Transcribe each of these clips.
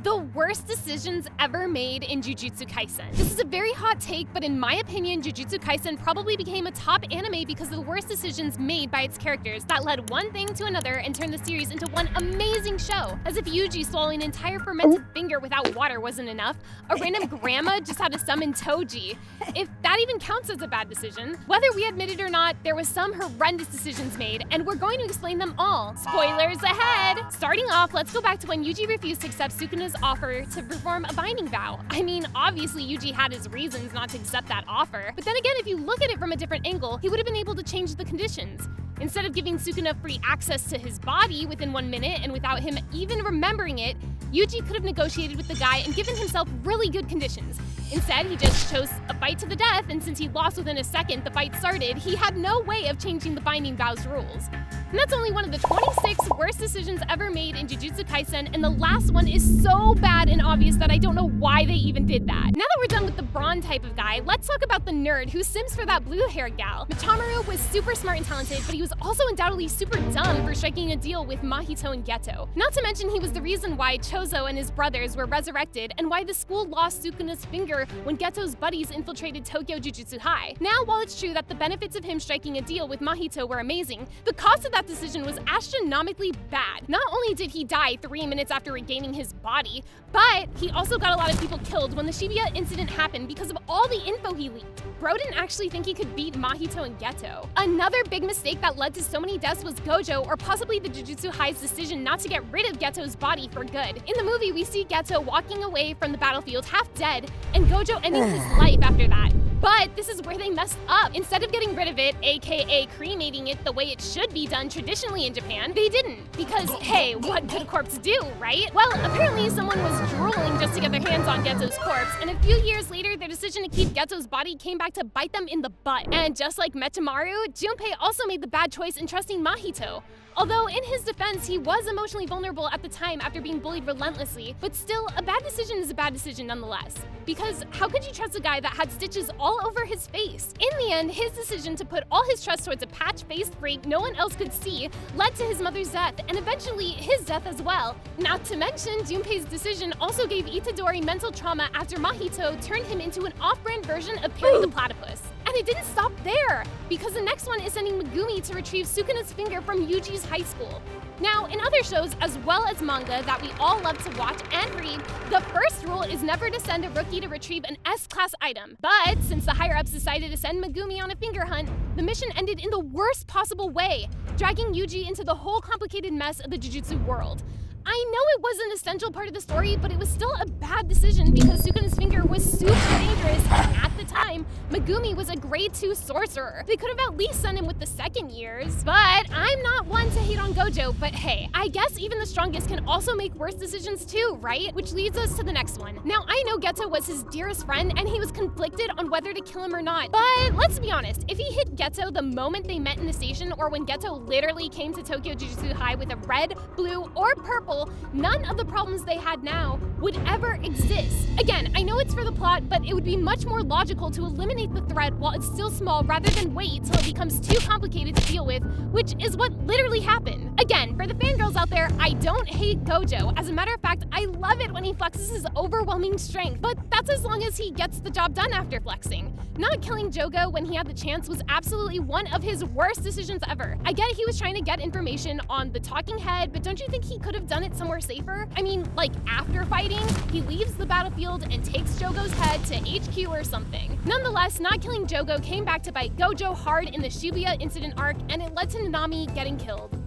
The worst decisions ever made in Jujutsu Kaisen. This is a very hot take, but in my opinion, Jujutsu Kaisen probably became a top anime because of the worst decisions made by its characters that led one thing to another and turned the series into one amazing show. As if Yuji swallowing an entire fermented finger without water wasn't enough, a random grandma just had to summon Toji. If that even counts as a bad decision. Whether we admit it or not, there was some horrendous decisions made, and we're going to explain them all. Spoilers ahead! Starting off, let's go back to when Yuji refused to accept Sukuna's offer to perform a binding vow. I mean, obviously Yuji had his reasons not to accept that offer, but then again, if you look at it from a different angle, he would have been able to change the conditions. Instead of giving Sukuna free access to his body within 1 minute and without him even remembering it, Yuji could have negotiated with the guy and given himself really good conditions. Instead, he just chose a fight to the death, and since he lost within a second the fight started, he had no way of changing the binding vows rules. And that's only one of the 26 worst decisions ever made in Jujutsu Kaisen, and the last one is so bad and obvious that I don't know why they even did that. Now that we're done with the brawn type of guy, let's talk about the nerd who sims for that blue-haired gal. Michamaru was super smart and talented, but he was also undoubtedly super dumb for striking a deal with Mahito and Geto. Not to mention he was the reason why Chozo and his brothers were resurrected, and why the school lost Sukuna's finger when Geto's buddies infiltrated Tokyo Jujutsu High. Now, while it's true that the benefits of him striking a deal with Mahito were amazing, the cost of that decision was astronomically bad. Not only did he die 3 minutes after regaining his body, but he also got a lot of people killed when the Shibuya incident happened because of all the info he leaked. Bro didn't actually think he could beat Mahito and Geto. Another big mistake that led to so many deaths was Gojo, or possibly the Jujutsu High's decision not to get rid of Geto's body for good. In the movie, we see Geto walking away from the battlefield half dead, and Gojo ending his life after that. But this is where they messed up. Instead of getting rid of it, aka cremating it the way it should be done traditionally in Japan, they didn't. Because, hey, what could a corpse do, right? Well, apparently someone was drooling just to get their hands on Geto's corpse, and a few years later, their decision to keep Geto's body came back to bite them in the butt. And just like Mechamaru, Junpei also made the bad choice in trusting Mahito. Although, in his defense, he was emotionally vulnerable at the time after being bullied relentlessly, but still, a bad decision is a bad decision nonetheless. Because how could you trust a guy that had stitches all over his face? In the end, his decision to put all his trust towards a patch-faced freak no one else could see led to his mother's death, and eventually his death as well. Not to mention, Junpei's decision also gave Itadori mental trauma after Mahito turned him into an off-brand version of Perry the Platypus. And it didn't stop there, because the next one is sending Megumi to retrieve Sukuna's finger from Yuji's high school. Now, in other shows, as well as manga that we all love to watch and read, the first rule is never to send a rookie to retrieve an S-class item. But since the higher-ups decided to send Megumi on a finger hunt, the mission ended in the worst possible way, dragging Yuji into the whole complicated mess of the Jujutsu world. I know it was an essential part of the story, but it was still a bad decision because Sukuna's finger was super dangerous, and at the time, Megumi was a grade 2 sorcerer. They could have at least sent him with the second years. But I'm not one to hate on Gojo, but hey, I guess even the strongest can also make worse decisions too, right? Which leads us to the next one. Now, I know Geto was his dearest friend, and he was conflicted on whether to kill him or not, but let's be honest, if he hit Geto the moment they met in the station, or when Geto literally came to Tokyo Jujutsu High with a red, blue, or purple, none of the problems they had now would ever exist. Again, I know it's for the plot, but it would be much more logical to eliminate the threat while it's still small rather than wait till it becomes too complicated to deal with, which is what literally happened. Again, for the fangirls out there, I don't hate Gojo. As a matter of fact, I love it when he flexes his overwhelming strength, but that's as long as he gets the job done after flexing. Not killing Jogo when he had the chance was absolutely one of his worst decisions ever. I get he was trying to get information on the talking head, but don't you think he could have done it somewhere safer? I mean, like after fighting, he leaves the battlefield and takes Jogo's head to HQ or something. Nonetheless, not killing Jogo came back to bite Gojo hard in the Shibuya incident arc, and it led to Nanami getting killed.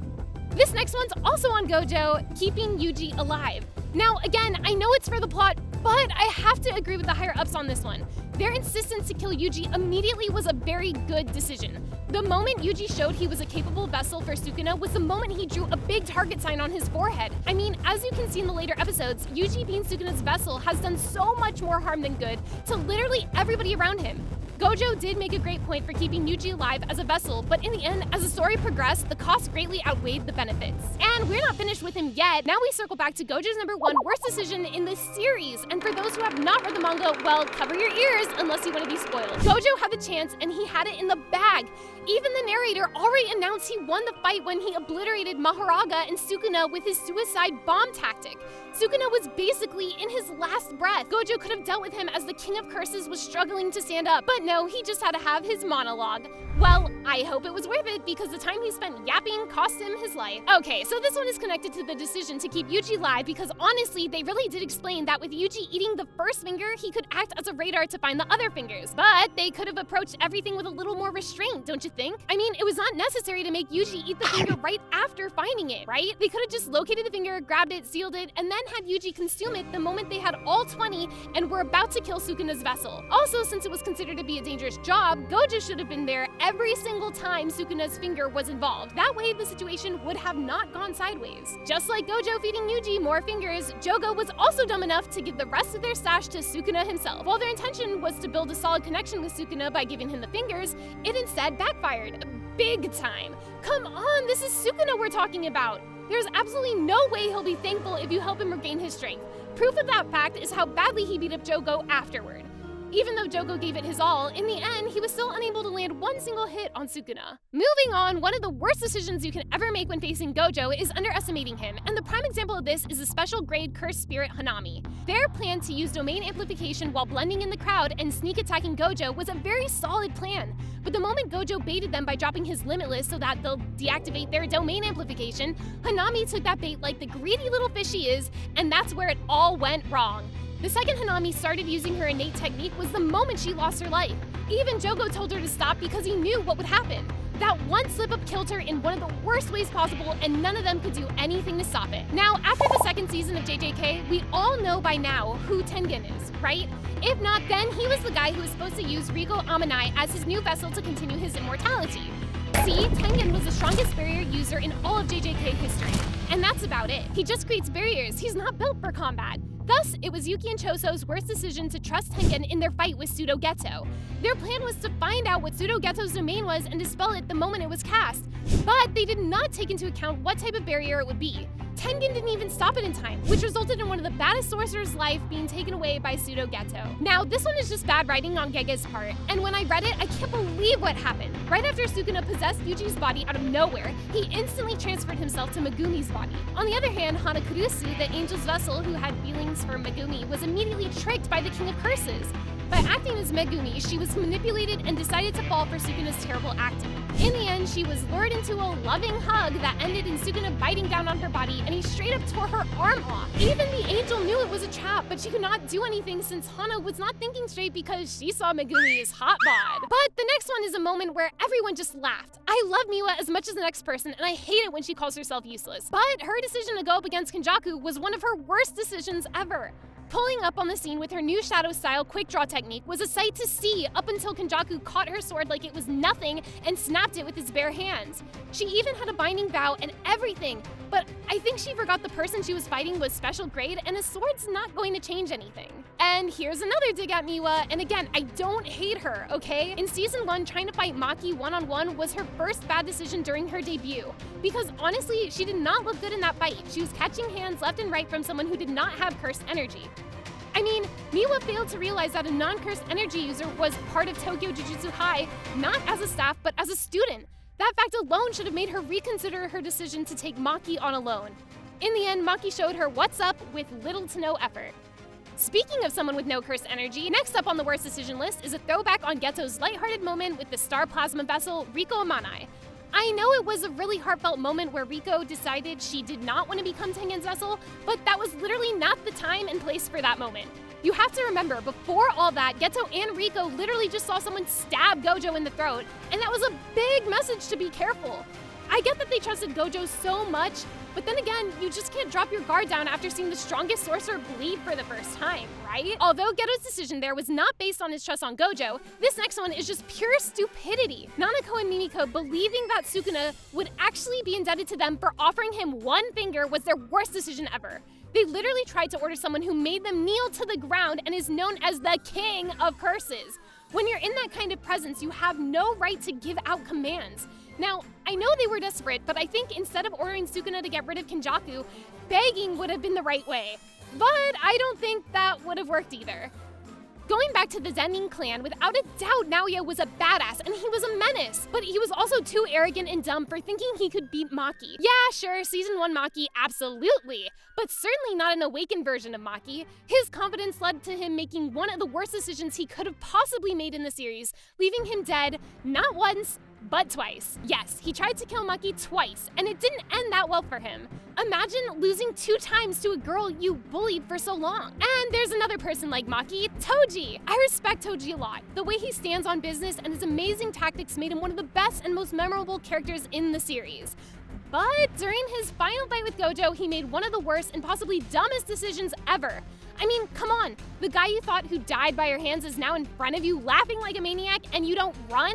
This next one's also on Gojo, keeping Yuji alive. Now, again, I know it's for the plot, but I have to agree with the higher-ups on this one. Their insistence to kill Yuji immediately was a very good decision. The moment Yuji showed he was a capable vessel for Sukuna was the moment he drew a big target sign on his forehead. I mean, as you can see in the later episodes, Yuji being Sukuna's vessel has done so much more harm than good to literally everybody around him. Gojo did make a great point for keeping Yuji alive as a vessel, but in the end, as the story progressed, the cost greatly outweighed the benefits. And we're not finished with him yet. Now we circle back to Gojo's #1 worst decision in this series. And for those who have not read the manga, well, cover your ears unless you want to be spoiled. Gojo had the chance and he had it in the bag. Even the narrator already announced he won the fight when he obliterated Mahoraga and Sukuna with his suicide bomb tactic. Sukuna was basically in his last breath. Gojo could have dealt with him as the King of Curses was struggling to stand up, but no, he just had to have his monologue. Well, I hope it was worth it because the time he spent yapping cost him his life. Okay, so this one is connected to the decision to keep Yuji alive because honestly, they really did explain that with Yuji eating the first finger, he could act as a radar to find the other fingers. But they could have approached everything with a little more restraint, don't you think? I mean, it was not necessary to make Yuji eat the finger right after finding it, right? They could have just located the finger, grabbed it, sealed it, and then had Yuji consume it the moment they had all 20 and were about to kill Sukuna's vessel. Also, since it was considered to be a dangerous job, Gojo should have been there every single time Sukuna's finger was involved. That way, the situation would have not gone sideways. Just like Gojo feeding Yuji more fingers, Jogo was also dumb enough to give the rest of their stash to Sukuna himself. While their intention was to build a solid connection with Sukuna by giving him the fingers, it instead backfired. Big time. Come on, this is Sukuna we're talking about. There's absolutely no way he'll be thankful if you help him regain his strength. Proof of that fact is how badly he beat up Jogo afterward. Even though Jogo gave it his all, in the end, he was still unable to land one single hit on Sukuna. Moving on, one of the worst decisions you can ever make when facing Gojo is underestimating him, and the prime example of this is the special grade cursed spirit Hanami. Their plan to use domain amplification while blending in the crowd and sneak attacking Gojo was a very solid plan. But the moment Gojo baited them by dropping his limitless so that they'll deactivate their domain amplification, Hanami took that bait like the greedy little fish she is, and that's where it all went wrong. The second Hanami started using her innate technique was the moment she lost her life. Even Jogo told her to stop because he knew what would happen. That one slip-up killed her in one of the worst ways possible, and none of them could do anything to stop it. Now, after the second season of JJK, we all know by now who Tengen is, right? If not, then he was the guy who was supposed to use Rigo Amanai as his new vessel to continue his immortality. See, Tengen was the strongest barrier user in all of JJK history, and that's about it. He just creates barriers, he's not built for combat. Thus, it was Yuki and Choso's worst decision to trust Tengen in their fight with Pseudo Geto. Their plan was to find out what Pseudo Geto's domain was and dispel it the moment it was cast, but they did not take into account what type of barrier it would be. Tengen didn't even stop it in time, which resulted in one of the baddest sorcerer's life being taken away by Pseudo Geto. Now, this one is just bad writing on Gege's part, and when I read it, I can't believe what happened. Right after Sukuna possessed Yuji's body out of nowhere, he instantly transferred himself to Megumi's body. On the other hand, Hanakurusu, the angel's vessel who had feelings for Megumi, was immediately tricked by the King of Curses. By acting as Megumi, she was manipulated and decided to fall for Sukuna's terrible acting. In the end, she was lured into a loving hug that ended in Sukuna biting down on her body, and he straight up tore her arm off. Even the angel knew it was a trap, but she could not do anything since Hana was not thinking straight because she saw Megumi's hot bod. But the next one is a moment where everyone just laughed. I love Miwa as much as the next person, and I hate it when she calls herself useless. But her decision to go up against Kenjaku was one of her worst decisions ever. Pulling up on the scene with her new shadow-style quick-draw technique was a sight to see up until Kenjaku caught her sword like it was nothing and snapped it with his bare hands. She even had a binding vow and everything, but I think she forgot the person she was fighting was special grade and a sword's not going to change anything. And here's another dig at Miwa, and again, I don't hate her, okay? In Season 1, trying to fight Maki one-on-one was her first bad decision during her debut, because honestly, she did not look good in that fight. She was catching hands left and right from someone who did not have cursed energy. I mean, Miwa failed to realize that a non-cursed energy user was part of Tokyo Jujutsu High, not as a staff, but as a student. That fact alone should have made her reconsider her decision to take Maki on alone. In the end, Maki showed her what's up with little to no effort. Speaking of someone with no cursed energy, next up on the worst decision list is a throwback on Geto's lighthearted moment with the star plasma vessel, Rico Amanai. I know it was a really heartfelt moment where Rico decided she did not want to become Tengen's vessel, but that was literally not the time and place for that moment. You have to remember, before all that, Geto and Rico literally just saw someone stab Gojo in the throat, and that was a big message to be careful. I get that they trusted Gojo so much, but then again, you just can't drop your guard down after seeing the strongest sorcerer bleed for the first time, right? Although Geto's decision there was not based on his trust on Gojo, this next one is just pure stupidity. Nanako and Mimiko believing that Sukuna would actually be indebted to them for offering him one finger was their worst decision ever. They literally tried to order someone who made them kneel to the ground and is known as the King of Curses. When you're in that kind of presence, you have no right to give out commands. Now, I know they were desperate, but I think instead of ordering Sukuna to get rid of Kenjaku, begging would have been the right way. But I don't think that would have worked either. Going back to the Zen'in clan, without a doubt, Naoya was a badass and he was a menace. But he was also too arrogant and dumb for thinking he could beat Maki. Yeah, sure, Season 1 Maki, absolutely. But certainly not an awakened version of Maki. His confidence led to him making one of the worst decisions he could have possibly made in the series, leaving him dead, not once, but twice. Yes, he tried to kill Maki twice, and it didn't end that well for him. Imagine losing 2 times to a girl you bullied for so long. And there's another person like Maki, Toji. I respect Toji a lot. The way he stands on business and his amazing tactics made him one of the best and most memorable characters in the series. But during his final fight with Gojo, he made one of the worst and possibly dumbest decisions ever. I mean, come on, the guy you thought who died by your hands is now in front of you laughing like a maniac and you don't run?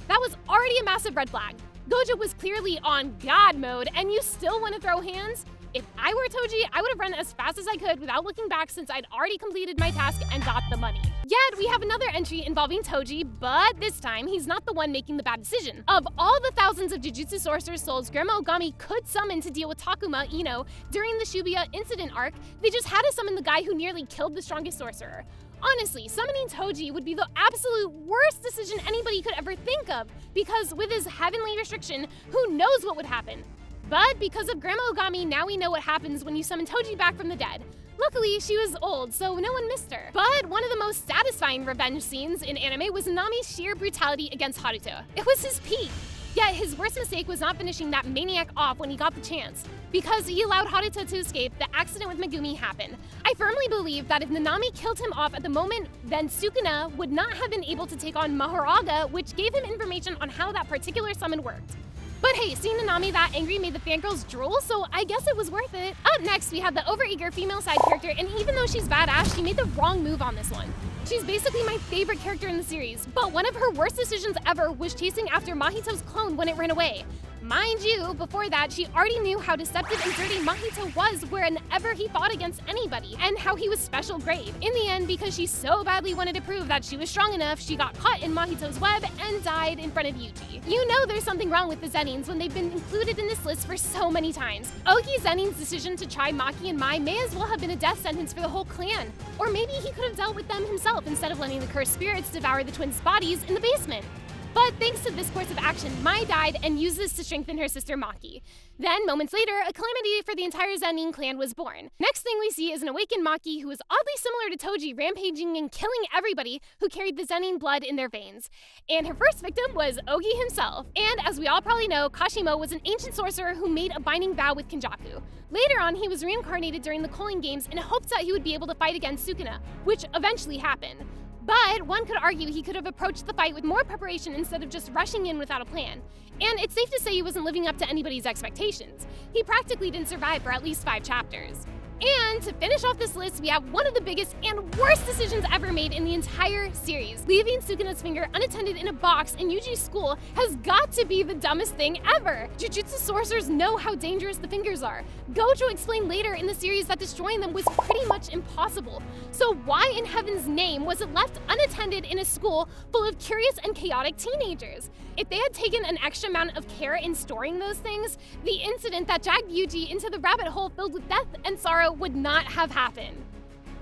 That was already a massive red flag. Gojo was clearly on God mode and you still want to throw hands? If I were Toji, I would have run as fast as I could without looking back since I'd already completed my task and got the money. Yet, we have another entry involving Toji, but this time, he's not the one making the bad decision. Of all the thousands of Jujutsu Sorcerer's souls Grandma Ogami could summon to deal with Takuma, Ino, during the Shibuya incident arc, they just had to summon the guy who nearly killed the strongest sorcerer. Honestly, summoning Toji would be the absolute worst decision anybody could ever think of, because with his heavenly restriction, who knows what would happen? But because of Grandma Ogami, now we know what happens when you summon Toji back from the dead. Luckily, she was old, so no one missed her. But one of the most satisfying revenge scenes in anime was Nami's sheer brutality against Haruto. It was his peak. Yet his worst mistake was not finishing that maniac off when he got the chance. Because he allowed Haruto to escape, the accident with Megumi happened. I firmly believe that if Nanami killed him off at the moment, then Sukuna would not have been able to take on Mahoraga, which gave him information on how that particular summon worked. But hey, seeing Nanami that angry made the fangirls drool, so I guess it was worth it. Up next, we have the overeager female side character, and even though she's badass, she made the wrong move on this one. She's basically my favorite character in the series, but one of her worst decisions ever was chasing after Mahito's clone when it ran away. Mind you, before that, she already knew how deceptive and dirty Mahito was whenever he fought against anybody, and how he was special grade. In the end, because she so badly wanted to prove that she was strong enough, she got caught in Mahito's web and died in front of Yuji. You know there's something wrong with the Zen'ins when they've been included in this list for so many times. Oki Zen'in's decision to try Maki and Mai may as well have been a death sentence for the whole clan. Or maybe he could have dealt with them himself instead of letting the cursed spirits devour the twins' bodies in the basement. But thanks to this course of action, Mai died and used this to strengthen her sister Maki. Then, moments later, a calamity for the entire Zen'in clan was born. Next thing we see is an awakened Maki who is oddly similar to Toji, rampaging and killing everybody who carried the Zen'in blood in their veins. And her first victim was Ogi himself. And as we all probably know, Kashimo was an ancient sorcerer who made a binding vow with Kenjaku. Later on, he was reincarnated during the Culling Games in hopes that he would be able to fight against Sukuna, which eventually happened. But one could argue he could have approached the fight with more preparation instead of just rushing in without a plan. And it's safe to say he wasn't living up to anybody's expectations. He practically didn't survive for at least 5 chapters. And to finish off this list, we have one of the biggest and worst decisions ever made in the entire series. Leaving Sukuna's finger unattended in a box in Yuji's school has got to be the dumbest thing ever. Jujutsu sorcerers know how dangerous the fingers are. Gojo explained later in the series that destroying them was pretty much impossible. So why in heaven's name was it left unattended in a school full of curious and chaotic teenagers? If they had taken an extra amount of care in storing those things, the incident that dragged Yuji into the rabbit hole filled with death and sorrow would not have happened.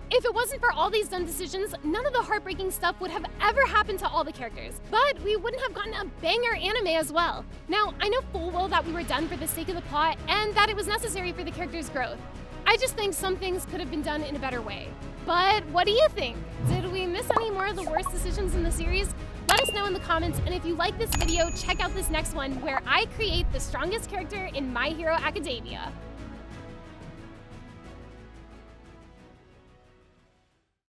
If it wasn't for all these dumb decisions, none of the heartbreaking stuff would have ever happened to all the characters. But we wouldn't have gotten a banger anime as well. Now, I know full well that we were done for the sake of the plot and that it was necessary for the characters' growth. I just think some things could have been done in a better way. But what do you think? Did we miss any more of the worst decisions in the series? Let us know in the comments, and if you like this video, check out this next one where I create the strongest character in My Hero Academia.